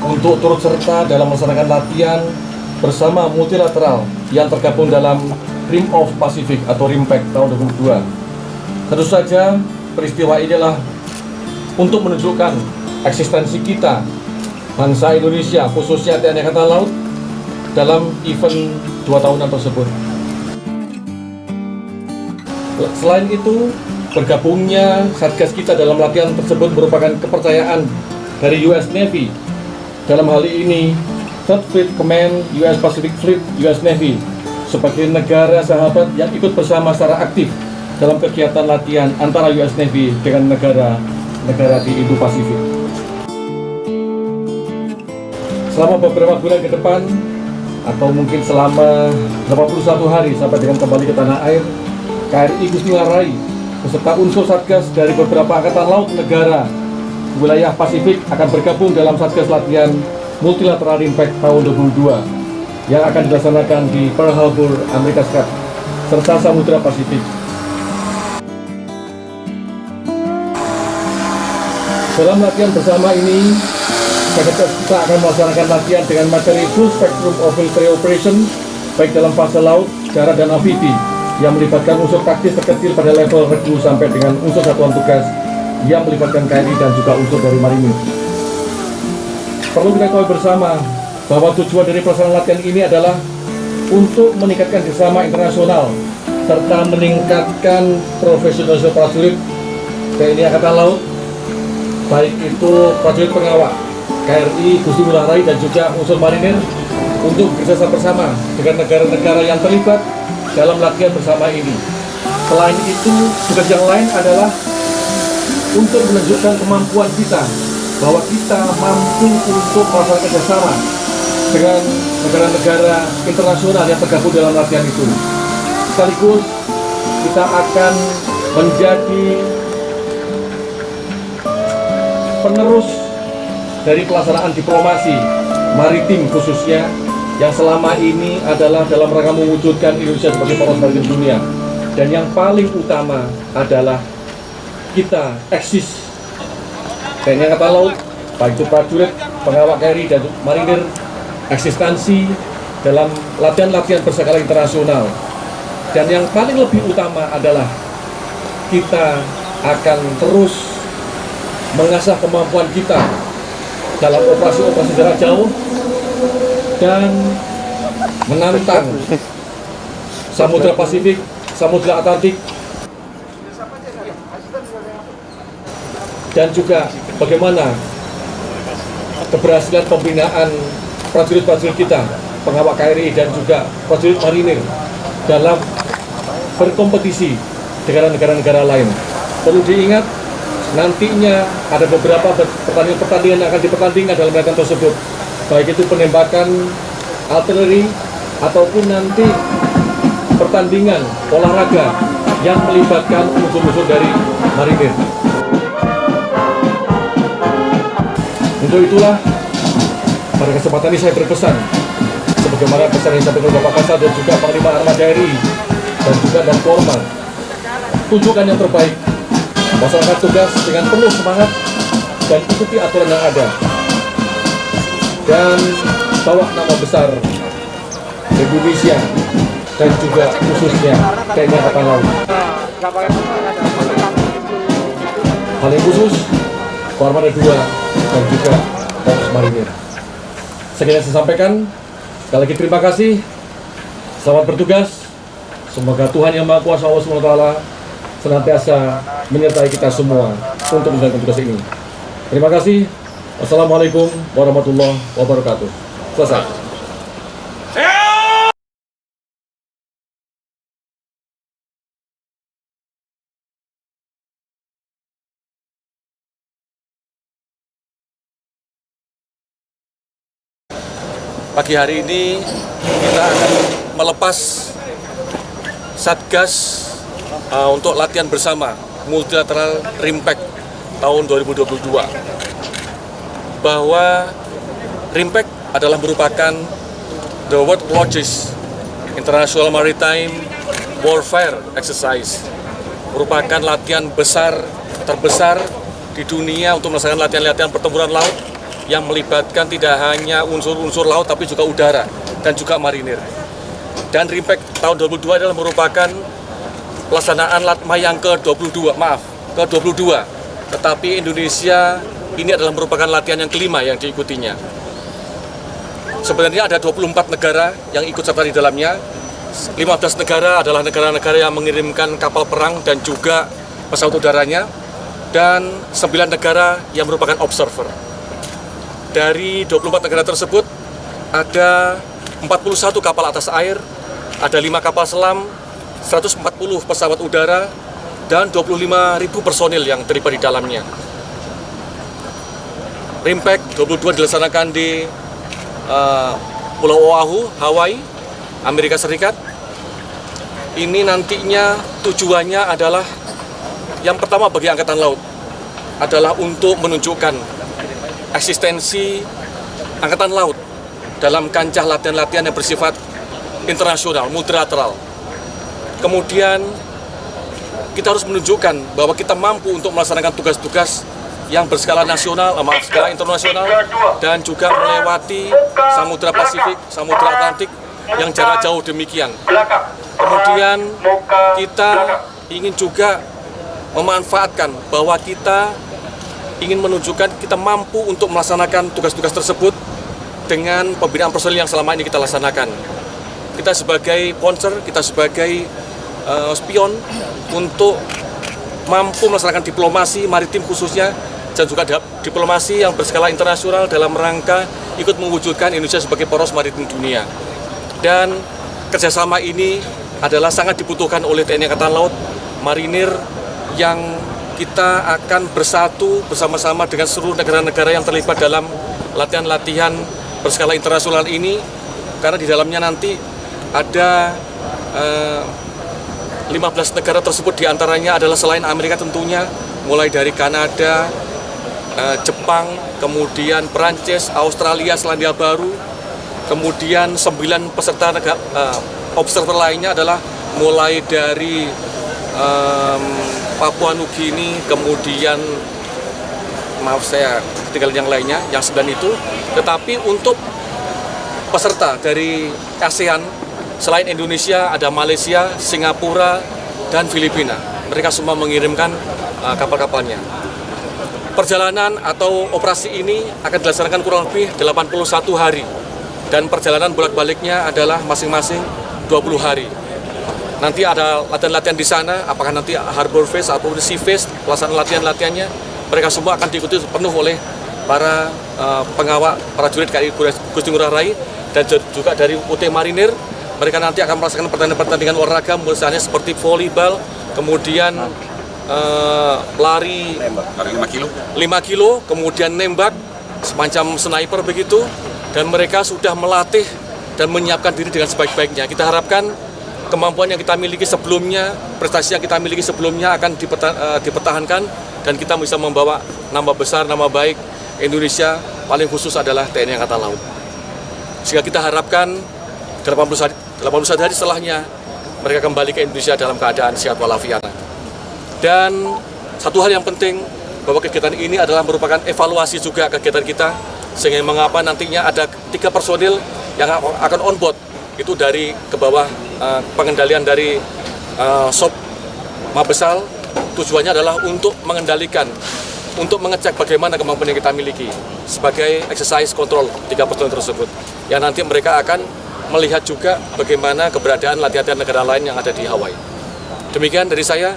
untuk turut serta dalam melaksanakan latihan bersama multilateral yang tergabung dalam Rim of Pacific atau RIMPAC tahun 2022. Tentu saja peristiwa inilah untuk menunjukkan eksistensi kita, bangsa Indonesia, khususnya TNI Angkatan Laut, dalam event 2 tahunan tersebut. Selain itu, bergabungnya Satgas kita dalam latihan tersebut merupakan kepercayaan dari US Navy. Dalam hal ini, Third Fleet Command US Pacific Fleet US Navy sebagai negara sahabat yang ikut bersama secara aktif dalam kegiatan latihan antara US Navy dengan negara di Indo-Pasifik. Selama beberapa bulan ke depan, atau mungkin selama 81 hari sampai dengan kembali ke tanah air, KRI Gusti Ngurah Rai beserta unsur Satgas dari beberapa angkatan laut negara wilayah Pasifik akan bergabung dalam Satgas latihan multilateral RIMPAC tahun 2022 yang akan dilaksanakan di Pearl Harbor, Amerika Serikat, serta Samudra Pasifik. Dalam latihan bersama ini, Satgas kita akan melaksanakan latihan dengan materi full spectrum of military operation, baik dalam fase laut, darat, dan amfibi, yang melibatkan unsur taktis terkecil pada level regu sampai dengan unsur satuan tugas yang melibatkan KRI dan juga unsur dari Marinir. Perlu kita ketahui bersama bahwa tujuan dari pelaksanaan latihan ini adalah untuk meningkatkan kerjasama internasional serta meningkatkan profesionalisme prajurit TNI Angkatan Laut, baik itu prajurit pengawal KRI Gusti Ngurah Rai dan juga unsur Marinir, untuk bekerjasama bersama dengan negara-negara yang terlibat dalam latihan bersama ini. Selain itu, tugas yang lain adalah untuk menunjukkan kemampuan kita bahwa kita mampu untuk melaksanakan kerjasama dengan negara-negara internasional yang tergabung dalam latihan itu. Sekaligus kita akan menjadi penerus dari pelaksanaan diplomasi maritim khususnya yang selama ini adalah dalam rangka mewujudkan Indonesia sebagai poros maritim dunia. Dan yang paling utama adalah kita eksis TNI Angkatan Laut, baik itu prajurit, pengawal KRI, dan Marinir, eksistensi dalam latihan-latihan berskala internasional. Dan yang paling lebih utama adalah kita akan terus mengasah kemampuan kita dalam operasi-operasi jarak jauh dan menantang Samudra Pasifik, Samudra Atlantik, dan juga bagaimana keberhasilan pembinaan prajurit-prajurit kita, pengawal KRI dan juga prajurit Marinir dalam berkompetisi dengan negara-negara lain. Perlu diingat, nantinya ada beberapa pertandingan yang akan dipertandingkan dalam latihan tersebut, baik itu penembakan artileri ataupun nanti pertandingan olahraga yang melibatkan unsur-unsur dari Marinir. Untuk itulah, pada kesempatan ini saya berpesan, sebagaimana pesan yang disampaikan Bapak Kasat dan juga Panglima Armada RI dan juga dan Korman, tunjukkan yang terbaik, melaksanakan tugas dengan penuh semangat dan ikuti aturan yang ada, dan bawa nama besar Indonesia dan juga khususnya TNI Angkatan Laut. Paling khusus Armada 2 dan juga Korps Marinir. Sekian yang saya sampaikan. Sekali lagi terima kasih. Selamat bertugas. Semoga Tuhan Yang Maha Kuasa Allah SWT senantiasa menyertai kita semua untuk menjalankan tugas ini. Terima kasih. Wassalamualaikum warahmatullahi wabarakatuh. Selesai. Pagi hari ini kita akan melepas Satgas untuk latihan bersama multilateral RIMPAC tahun 2022. Bahwa RIMPAC adalah merupakan the world largest international maritime warfare exercise, merupakan latihan terbesar di dunia untuk melaksanakan latihan-latihan pertempuran laut yang melibatkan tidak hanya unsur-unsur laut tapi juga udara dan juga marinir. Dan RIMPAC tahun 2022 adalah merupakan pelaksanaan LATMA yang ke-22, tetapi Indonesia ini adalah merupakan latihan yang kelima yang diikutinya. Sebenarnya ada 24 negara yang ikut serta di dalamnya. 15 negara adalah negara-negara yang mengirimkan kapal perang dan juga pesawat udaranya, dan 9 negara yang merupakan observer. Dari 24 negara tersebut ada 41 kapal atas air, ada 5 kapal selam, 140 pesawat udara, dan 25.000 personil yang terlibat di dalamnya. RIMPAC 22 dilaksanakan di Pulau Oahu, Hawaii, Amerika Serikat. Ini nantinya tujuannya adalah yang pertama bagi Angkatan Laut adalah untuk menunjukkan eksistensi Angkatan Laut dalam kancah latihan-latihan yang bersifat internasional, multilateral. Kemudian kita harus menunjukkan bahwa kita mampu untuk melaksanakan tugas-tugas yang berskala nasional, skala internasional, dan juga melewati Samudra Pasifik, Samudra Atlantik yang jarak jauh demikian. Kemudian kita ingin juga memanfaatkan bahwa kita ingin menunjukkan kita mampu untuk melaksanakan tugas-tugas tersebut dengan pembinaan personil yang selama ini kita laksanakan. Kita sebagai sponsor, kita sebagai spion untuk mampu melaksanakan diplomasi maritim khususnya, dan juga diplomasi yang berskala internasional dalam rangka ikut mewujudkan Indonesia sebagai poros maritim dunia. Dan kerjasama ini adalah sangat dibutuhkan oleh TNI Angkatan Laut, marinir, yang kita akan bersatu bersama-sama dengan seluruh negara-negara yang terlibat dalam latihan-latihan berskala internasional ini, karena di dalamnya nanti ada 15 negara tersebut, diantaranya adalah selain Amerika tentunya, mulai dari Kanada, Jepang, kemudian Perancis, Australia, Selandia Baru, kemudian 9 peserta observer lainnya adalah mulai dari Papua Nugini, kemudian maaf saya tinggal yang lainnya, yang 9 itu. Tetapi untuk peserta dari ASEAN, selain Indonesia ada Malaysia, Singapura, dan Filipina. Mereka semua mengirimkan kapal-kapalnya. Perjalanan atau operasi ini akan dilaksanakan kurang lebih 81 hari. Dan perjalanan bolak-baliknya adalah masing-masing 20 hari. Nanti ada latihan-latihan di sana, apakah nanti harbor phase atau sea phase, pelaksanaan latihan-latihannya, mereka semua akan diikuti penuh oleh para pengawal, para prajurit KRI Gusti Ngurah Rai, dan juga dari UT Marinir. Mereka nanti akan melaksanakan pertandingan-pertandingan olahraga, misalnya seperti volleyball, kemudian lari 5 kilo, kemudian nembak, semacam sniper begitu, dan mereka sudah melatih dan menyiapkan diri dengan sebaik-baiknya. Kita harapkan kemampuan yang kita miliki sebelumnya, prestasi yang kita miliki sebelumnya akan dipertahankan, dan kita bisa membawa nama besar, nama baik Indonesia, paling khusus adalah TNI Angkatan Laut. Sehingga kita harapkan 81 hari setelahnya mereka kembali ke Indonesia dalam keadaan sehat walafiat. Dan satu hal yang penting, bahwa kegiatan ini adalah merupakan evaluasi juga kegiatan kita, sehingga mengapa nantinya ada 3 personil yang akan on board, itu dari ke bawah pengendalian dari Sob Mabesal. Tujuannya adalah untuk mengendalikan, untuk mengecek bagaimana kemampuan yang kita miliki sebagai exercise control 3 personil tersebut, yang nanti mereka akan melihat juga bagaimana keberadaan latihan negara lain yang ada di Hawaii. Demikian dari saya.